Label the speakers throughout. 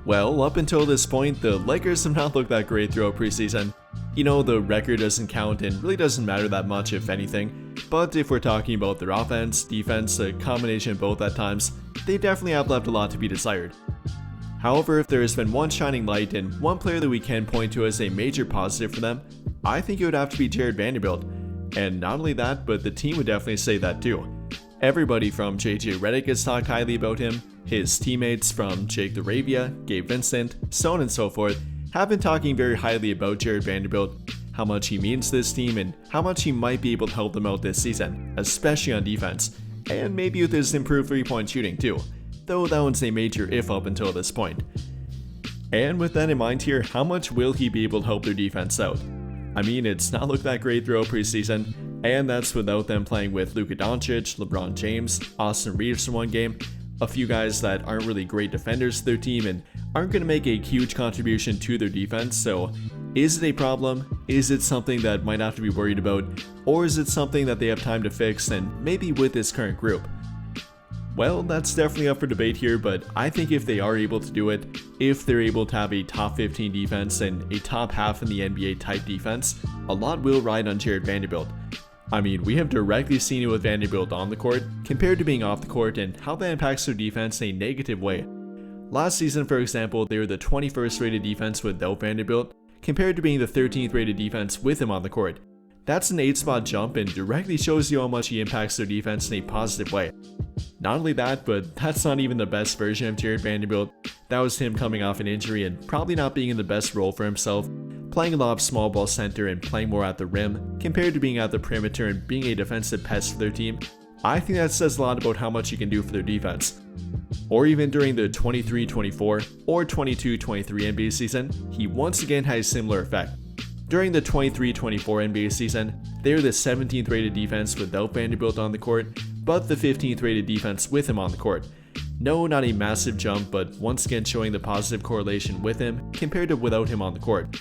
Speaker 1: Well, up until this point, the Lakers have not looked that great throughout preseason. You know, the record doesn't count and really doesn't matter that much if anything, but if we're talking about their offense, defense, a combination of both at times, they definitely have left a lot to be desired. However, if there has been one shining light and one player that we can point to as a major positive for them, I think it would have to be Vanderbilt. And not only that, but the team would definitely say that too. Everybody from JJ Redick has talked highly about him, his teammates from Jake LaRavia, Gabe Vincent, so on and so forth, have been talking very highly about Vanderbilt, how much he means to this team and how much he might be able to help them out this season, especially on defense, and maybe with his improved 3-point shooting too, though that one's a major if up until this point. And with that in mind here, how much will he be able to help their defense out? I mean, it's not looked that great throughout preseason, and that's without them playing with Luka Doncic, LeBron James, Austin Reeves in one game, a few guys that aren't really great defenders to their team and aren't going to make a huge contribution to their defense. So is it a problem? Is it something that might have to be worried about? Or is it something that they have time to fix and maybe with this current group? Well, that's definitely up for debate here, but I think if they are able to do it, if they're able to have a top 15 defense and a top half in the NBA type defense, a lot will ride on Vanderbilt. I mean, we have directly seen it with Vanderbilt on the court, compared to being off the court and how that impacts their defense in a negative way. Last season, for example, they were the 21st rated defense without Vanderbilt, compared to being the 13th rated defense with him on the court. That's an 8-spot jump and directly shows you how much he impacts their defense in a positive way. Not only that, but that's not even the best version of Vanderbilt. That was him coming off an injury and probably not being in the best role for himself, playing a lot of small ball center and playing more at the rim, compared to being at the perimeter and being a defensive pest for their team. I think that says a lot about how much he can do for their defense. Or even during the 23-24 or 22-23 NBA season, he once again had a similar effect. During the 23-24 NBA season, they were the 17th rated defense without Vanderbilt on the court, but the 15th rated defense with him on the court. No, not a massive jump, but once again showing the positive correlation with him compared to without him on the court.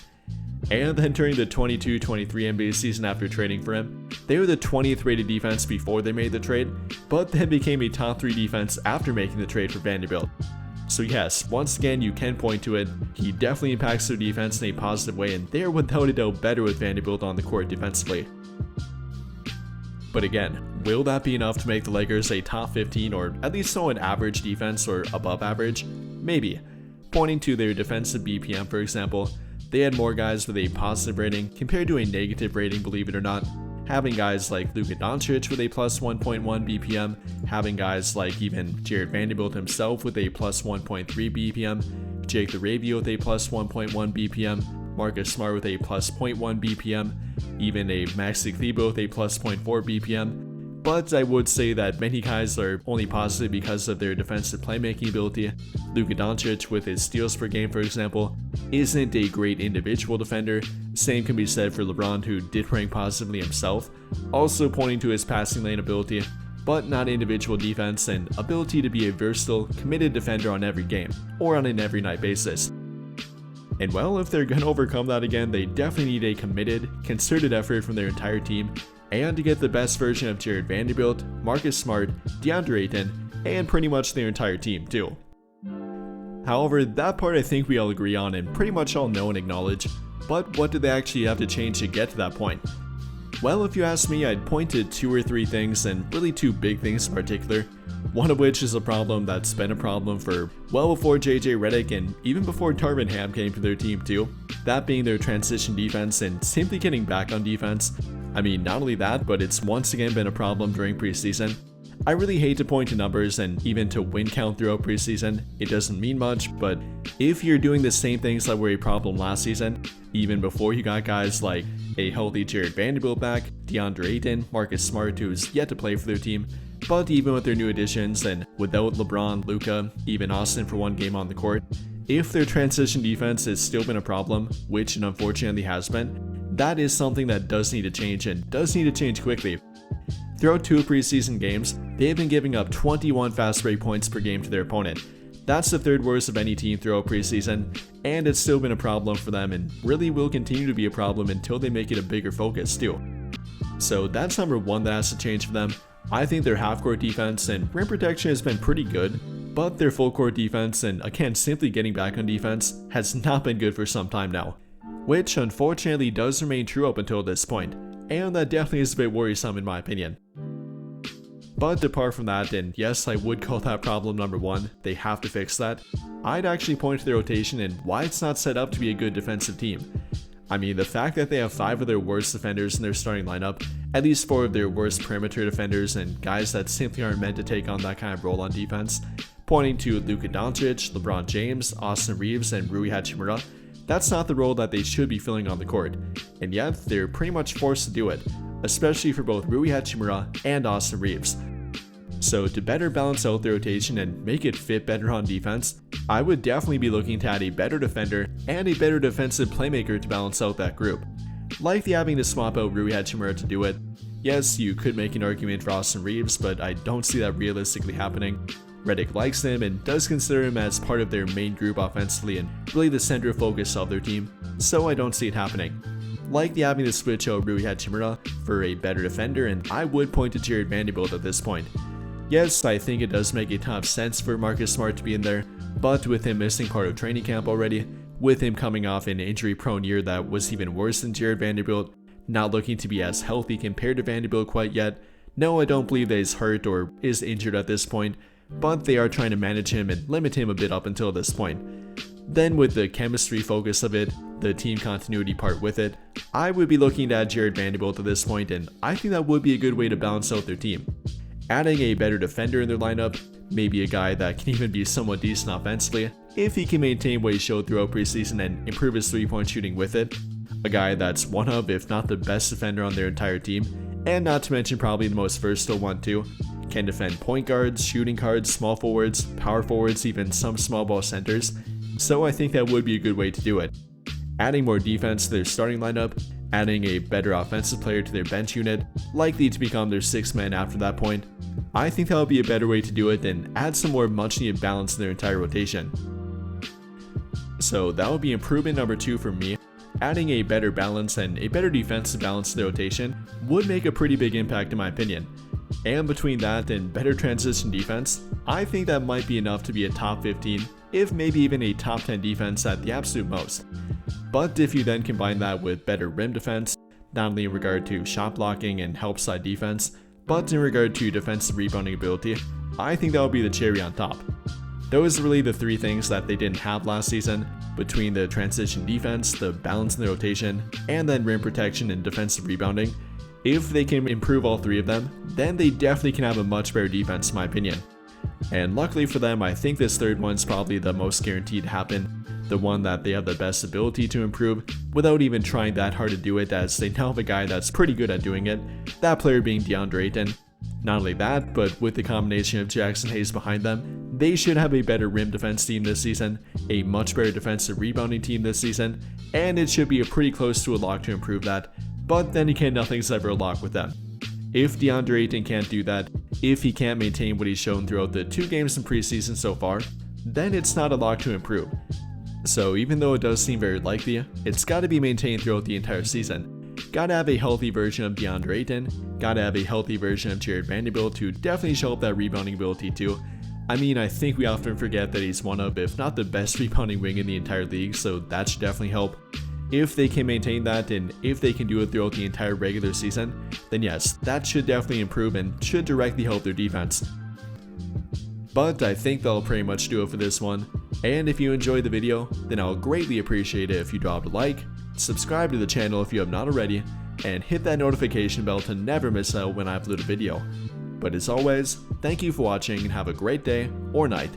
Speaker 1: And then during the 22-23 NBA season after trading for him, they were the 20th rated defense before they made the trade, but then became a top 3 defense after making the trade for Vanderbilt. So yes, once again you can point to it, he definitely impacts their defense in a positive way and they're without a doubt better with Vanderbilt on the court defensively. But again, will that be enough to make the Lakers a top 15 or at least somewhat average defense or above average? Maybe. Pointing to their defensive BPM for example, they had more guys with a positive rating compared to a negative rating, believe it or not. Having guys like Luka Doncic with a plus 1.1 BPM, having guys like even Vanderbilt himself with a plus 1.3 BPM, Jake LaRavia with a plus 1.1 BPM, Marcus Smart with a plus 0.1 BPM, even a Maxi Kleber with a plus 0.4 BPM. But I would say that many guys are only positive because of their defensive playmaking ability. Luka Doncic with his steals per game, for example, isn't a great individual defender. Same can be said for LeBron, who did rank positively himself, also pointing to his passing lane ability, but not individual defense and ability to be a versatile, committed defender on every game, or on an every night basis. And well, if they're going to overcome that again, they definitely need a committed, concerted effort from their entire team, and to get the best version of Vanderbilt, Marcus Smart, DeAndre Ayton, and pretty much their entire team too. However, that part I think we all agree on and pretty much all know and acknowledge, but what do they actually have to change to get to that point? Well, if you ask me, I'd point to 2 or 3 things, and really 2 big things in particular, one of which is a problem that's been a problem for well before JJ Redick and even before Darvin Ham came to their team too, that being their transition defense and simply getting back on defense. I mean, not only that, but it's once again been a problem during preseason. I really hate to point to numbers and even to win count throughout preseason, it doesn't mean much, but if you're doing the same things that were a problem last season, even before you got guys like a healthy Vanderbilt back, DeAndre Ayton, Marcus Smart, who's yet to play for their team, but even with their new additions and without LeBron, Luka, even Austin for one game on the court, if their transition defense has still been a problem, which it unfortunately has been, that is something that does need to change and does need to change quickly. Throughout 2 preseason games, they have been giving up 21 fast break points per game to their opponent. That's the 3rd worst of any team throughout preseason, and it's still been a problem for them and really will continue to be a problem until they make it a bigger focus too. So that's number 1 that has to change for them. I think their half-court defense and rim protection has been pretty good, but their full court defense, and again simply getting back on defense, has not been good for some time now, which unfortunately does remain true up until this point, and that definitely is a bit worrisome in my opinion. But apart from that, and yes, I would call that problem number one, they have to fix that, I'd actually point to their rotation and why it's not set up to be a good defensive team. I mean, the fact that they have 5 of their worst defenders in their starting lineup, at least 4 of their worst perimeter defenders, and guys that simply aren't meant to take on that kind of role on defense, pointing to Luka Doncic, LeBron James, Austin Reeves, and Rui Hachimura, that's not the role that they should be filling on the court, and yet they're pretty much forced to do it, especially for both Rui Hachimura and Austin Reeves. So to better balance out the rotation and make it fit better on defense, I would definitely be looking to add a better defender and a better defensive playmaker to balance out that group. Likely having to swap out Rui Hachimura to do it. Yes, you could make an argument for Austin Reeves, but I don't see that realistically happening. Redick likes him and does consider him as part of their main group offensively and really the center of focus of their team, so I don't see it happening. Likely having to switch out Rui Hachimura for a better defender, and I would point to Jared Vanderbilt at this point. Yes, I think it does make a ton of sense for Marcus Smart to be in there, but with him missing part of training camp already, with him coming off an injury-prone year that was even worse than Jared Vanderbilt, not looking to be as healthy compared to Vanderbilt quite yet, no, I don't believe that he's hurt or is injured at this point, but they are trying to manage him and limit him a bit up until this point. Then with the chemistry focus of it, the team continuity part with it, I would be looking to add Jared Vanderbilt at this point, and I think that would be a good way to balance out their team. Adding a better defender in their lineup, maybe a guy that can even be somewhat decent offensively, if he can maintain what he showed throughout preseason and improve his 3-point shooting with it. A guy that's one of, if not the best defender on their entire team, and not to mention probably the most versatile one too. Can defend point guards, shooting guards, small forwards, power forwards, even some small ball centers, so I think that would be a good way to do it. Adding more defense to their starting lineup, adding a better offensive player to their bench unit, likely to become their 6th man after that point, I think that would be a better way to do it and add some more much needed balance in their entire rotation. So that would be improvement number 2 for me. Adding a better balance and a better defensive balance to the rotation would make a pretty big impact in my opinion. And between that and better transition defense, I think that might be enough to be a top 15, if maybe even a top 10 defense at the absolute most. But if you then combine that with better rim defense, not only in regard to shot blocking and help side defense, but in regard to defensive rebounding ability, I think that would be the cherry on top. Those are really the 3 things that they didn't have last season, between the transition defense, the balance in the rotation, and then rim protection and defensive rebounding. If they can improve all 3 of them, then they definitely can have a much better defense in my opinion. And luckily for them, I think this 3rd one's probably the most guaranteed to happen, the one that they have the best ability to improve without even trying that hard to do it, as they now have a guy that's pretty good at doing it, that player being DeAndre Ayton. Not only that, but with the combination of Jackson Hayes behind them, they should have a better rim defense team this season, a much better defensive rebounding team this season, and it should be pretty close to a lock to improve that, but then again, nothing's ever a lock with them. If DeAndre Ayton can't do that, if he can't maintain what he's shown throughout the 2 games in preseason so far, then it's not a lock to improve. So even though it does seem very likely, it's got to be maintained throughout the entire season. Gotta have a healthy version of DeAndre Ayton, gotta have a healthy version of Jared Vanderbilt to definitely show up that rebounding ability too. I mean, I think we often forget that he's one of, if not the best rebounding wing in the entire league, so that should definitely help. If they can maintain that and if they can do it throughout the entire regular season, then yes, that should definitely improve and should directly help their defense. But I think that'll pretty much do it for this one. And if you enjoyed the video, then I'll greatly appreciate it if you drop a like, subscribe to the channel if you have not already, and hit that notification bell to never miss out when I upload a video. But as always, thank you for watching and have a great day or night.